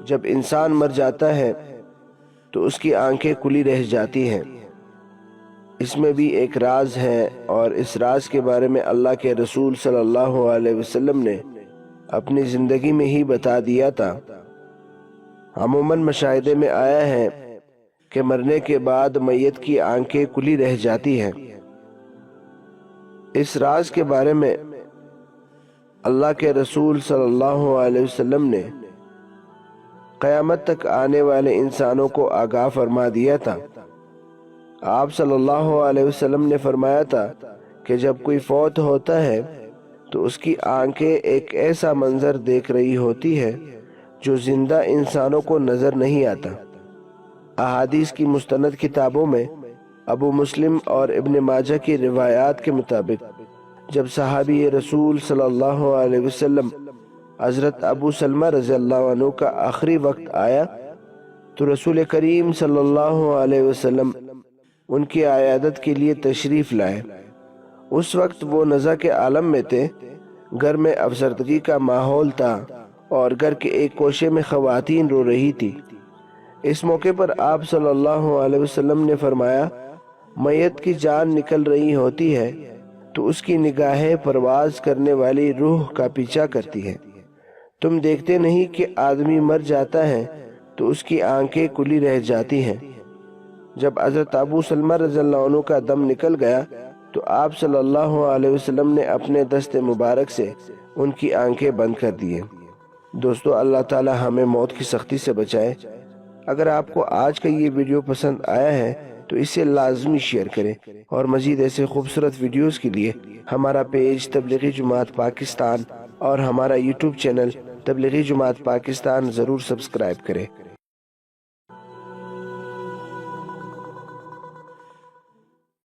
جب انسان مر جاتا ہے تو اس کی آنکھیں کھلی رہ جاتی ہیں۔ اس میں بھی ایک راز ہے، اور اس راز کے بارے میں اللہ کے رسول صلی اللہ علیہ وسلم نے اپنی زندگی میں ہی بتا دیا تھا۔ عموماً مشاہدے میں آیا ہے کہ مرنے کے بعد میت کی آنکھیں کھلی رہ جاتی ہیں۔ اس راز کے بارے میں اللہ کے رسول صلی اللہ علیہ وسلم نے قیامت تک آنے والے انسانوں کو آگاہ فرما دیا تھا۔ آپ صلی اللہ علیہ وسلم نے فرمایا تھا کہ جب کوئی فوت ہوتا ہے تو اس کی آنکھیں ایک ایسا منظر دیکھ رہی ہوتی ہے جو زندہ انسانوں کو نظر نہیں آتا۔ احادیث کی مستند کتابوں میں ابو مسلم اور ابن ماجہ کی روایات کے مطابق جب صحابی رسول صلی اللہ علیہ وسلم حضرت ابو سلمہ رضی اللہ عنہ کا آخری وقت آیا تو رسول کریم صلی اللہ علیہ وسلم ان کی عیادت کے لیے تشریف لائے۔ اس وقت وہ نزع کے عالم میں تھے، گھر میں افسردگی کا ماحول تھا اور گھر کے ایک کوشے میں خواتین رو رہی تھی۔ اس موقع پر آپ صلی اللہ علیہ وسلم نے فرمایا، میت کی جان نکل رہی ہوتی ہے تو اس کی نگاہیں پرواز کرنے والی روح کا پیچھا کرتی ہیں۔ تم دیکھتے نہیں کہ آدمی مر جاتا ہے تو اس کی آنکھیں کھلی رہ جاتی ہیں۔ جب حضرت ابو سلمہ رضی اللہ عنہ کا دم نکل گیا تو آپ صلی اللہ علیہ وسلم نے اپنے دست مبارک سے ان کی آنکھیں بند کر دیے۔ دوستو، اللہ تعالی ہمیں موت کی سختی سے بچائے۔ اگر آپ کو آج کا یہ ویڈیو پسند آیا ہے تو اسے لازمی شیئر کریں، اور مزید ایسے خوبصورت ویڈیوز کے لیے ہمارا پیج تبلیغی جماعت پاکستان اور ہمارا یوٹیوب چینل تبلیغی جماعت پاکستان ضرور سبسکرائب کریں۔